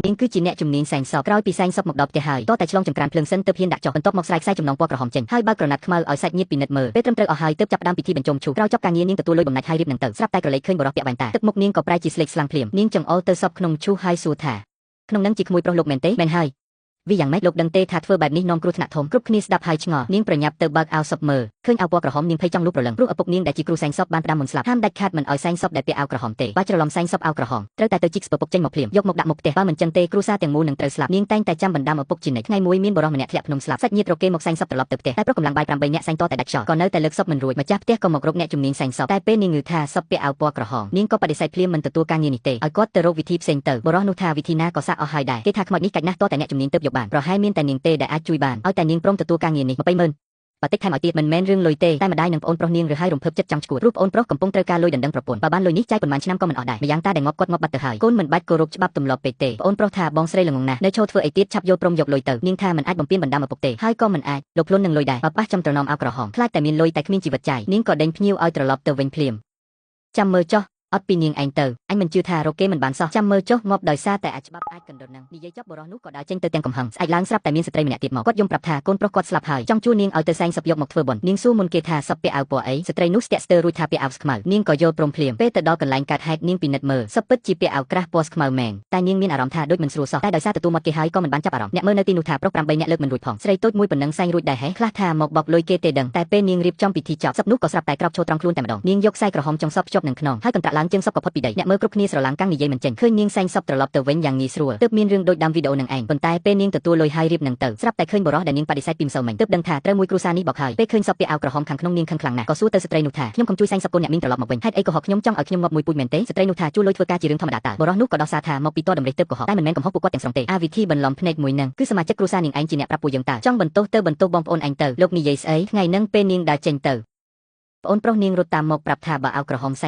នាងគឺជាអ្នកជំនាញសែងសពក្រោយពីសែងសពមកដល់ផ្ទះហើយតតែឆ្លងចង្ក្រានភ្លើងសិនទើបហ៊ានដាក់ចុះបន្ទាប់មកស្រែកខ្សែចំណងពណ៌ក្រហមចេញហើយបើកក្រណាត់ខ្មៅឲ្យសាច់ញាតិពិនិត្យមើលពេលត្រឹមត្រូវអស់ហើយទើបចាប់ផ្ដើមពិធីបញ្ចុំឈូសក្រោយចប់ការងារនាងទទួលលុយបំណាច់ហើយរៀបនឹងទៅស្រាប់តែក្រឡេកឃើញបរិះពាក់បាញ់តាទឹកមុខនាងក៏ប្រែជាស្លេកស្លាំងភ្លាមនាងចង្អុលទៅសពក្នុងឈូសហើយសួរថាក្នុងនឹងជាក្មួយប្រុសលោកមែនទេមែនហើយវាយ៉ាងម៉េចលោកដឹងទេថាធ្វើបែបនេះនាំគ្រោះថ្នាក់ធំគ្រប់គ្នាស្ដាប់ហើយឆ្ងល់នាងប្រញាប់ទៅបើកអាវសពមើលឃើញអាវពណ៌ក្រហមនាងភ័យចង់លុបប្រលឹងព្រោះឪពុកនាងដែលជាគ្រូសែងសពបានផ្ដាំមុនស្លាប់ហាមដាច់ខាតមិនឲ្យសែងសពដែលពាក់អាវក្រហមទេបើច្រឡំសែងសពអាវក្រហមត្រូវតែទៅជីកស្ពពុកចេញមកភ្លាមយកមកដាក់មុខផ្ទះបើមិនចឹងទេគ្រួសារទាំងមូលនឹងត្រូវស្លាប់នាងតែងតែចាំបណ្ដាំឪពុកជានិច្ចថ្ងៃមួយមានបរិះម្នាក់ធ្លាក់ភ្នំស្លាប់សាច់ញាតិរកគេមកសែងសពត្រឡប់ទៅផ្ទះតែប្រុសកម្លាំងបាយ8នាក់សែងតតែដាច់ខ្យល់ក៏នៅតែលើកសពមិនរួចម្ចាស់ផ្ទះក៏មករកអ្នកជំនាញសែងសពតែពេលនាងឮថាសពពាក់អាវពណ៌ក្រហមនាងក៏បដិសេធភ្លាមមិនទទួលការងារនេះទេឲ្យគាត់ទៅរកវិធីផ្សេងទៅបរិះនោះថាវិធីណាក៏សាកអស់ហើយដែរគេថាខ្មោចនេះកាច់ណាស់តតែអ្នកជំនាញទៅយកបានប្រហែលមានតែនាងទេដែលអាចជួយបានឲ្យតែនាងព្រមទទួលការងារនេះ200,000បើតិចថែមឲ្យទៀតមិនមែនរឿងលុយទេតែម្ដាយនិងប្អូនប្រុសនាងឬហើយរំភើបចិត្តចង់ឈួតរូបប្អូនប្រុសកំពុងត្រូវការលុយដណ្ដឹងប្រពន្ធបើបានលុយនេះចាយប៉ុន្មានឆ្នាំក៏មិនអស់ដែរម្យ៉ាងតាដែលងាប់គាត់ងាប់បាត់ទៅហើយកូនមិនបាច់គោរពច្បាប់ទម្លាប់ពេកទេប្អូនប្រុសថាបងស្រីល្ងងណាស់នៅឈរធ្វើអីទៀតឆាប់យកព្រមយកលុយទៅនាងថាមិនអាចបំពេញបណ្ដាំឪពុកទេហើយក៏មិនអាចលោកខ្លួននឹងលុយដែរបើប៉ះចំត្រណមអាវក្រហមខ្លាចតែមានលុយតែគ្មានជីវិតចាយនាងក៏ដេញភ្ញៀវឲ្យត្រឡប់ទៅវិញភ្លាមចាំមើលចុះអត់ពីនាងឯងទៅអញមិនជឿថារកគេមិនបានសោះចាំមើលចុះងាប់ដោយសារតែអាចច្បាប់អាចកណ្ដុតនឹងនិយាយចប់បរិះនោះក៏ដើរចេញទៅទាំងកំហឹងស្អែកឡើងស្រាប់តែមានស្ត្រីម្នាក់ទៀតមកគាត់យំប្រាប់ថាកូនប្រុសគាត់ស្លាប់ហើយចង់ជួនាងឲ្យទៅសែងសពយកមកធ្វើបុណ្យនាងសួរមុនគេថាសពពាក់អាវពណ៌អីស្ត្រីនោះស្ទាក់ស្ទើររួចថាពាក់អាវស្ខ្មៅនាងក៏យល់ព្រមភ្លាមពេលទៅដល់កន្លែងកើតហេតុនាងពិនិត្យមើលសពពិតជាពាក់អាវក្រាស់ពណ៌ស្ខ្មៅមែនតែនាងមានអារម្មណ៍ថាដូចមិនស្រួលសោះតែដោយសារទទួលមកគេហើយក៏មិនបានចាប់អារម្មណ៍អ្នកមើលនៅទីនោះថាប្រុស8នាក់លើកមិនរួចផងស្រីតូចមួយប៉ុណ្ណឹងសែងរួចដែរហេខ្លះថាមកបោកលុយគេទេដឹងតែពេលនាងរៀបចំពិធីចប់សពនោះក៏ស្រាប់តែក្រោកឈរត្រង់ខ្លួនតែម្ដងនាងយកខ្សែក្រហមចុងសពភ្ជាប់នឹងខ្នងហើយកន្ត្រាក់ឡើងជើងសពក៏ផុតពីដីអ្នកមើលគ្រប់គ្នាស្រឡាំងកាំងនិយាយមិនចេញឃើញនាងសែងសពត្រឡប់ទៅវិញយ៉ាងងាយស្រួលទើបមានរឿងដូចដាំវីដេអូនឹងឯងប៉ុន្តែពេលនាងទទួលលុយហើយរៀបនឹងទៅស្រាប់តែឃើញបរិះដែលនាងបដិសេធពីម្សិលមិញទើបដឹងថាត្រូវមួយគ្រួសារនេះបោកហើយពេលឃើញសពពាក់អាវក្រហមខាងក្នុងនាងខឹងខ្លាំងណាស់ក៏សួរទៅស្ត្រីនោះថាខ្ញុំកុំជួយសែងសពកូនអ្នកមីងត្រឡប់មកវិញហេតុអីក៏ហកខ្ញុំចង់ឲ្យខ្ញុំងាប់មួយពូជមែនទេស្ត្រីនោះថាជួលលុយធ្វើការជារឿងធម្មតាតើបរិះនោះក៏ដោះសារថាមកពីតតម្រេះទើបក៏ហកតែមិនមែនកំហុសពួកគាត់ទាំងស្រុងទេវិធីបន្លំភ្នែកមួយនឹងគឺសមាជិកគ្រួសារនាងឯងជាអ្នកប្រាប់ពួកយើងតើចង់បន្ទោសទៅបន្ទោសបងប្អូនឯងទៅលោកនិយាយស្អីថ្ងៃនឹងពេលនាងដើរចេញទៅប្អូនប្រុសនាងរត់តាមមកប្រាប់ថាបើអាវក្រហមសែង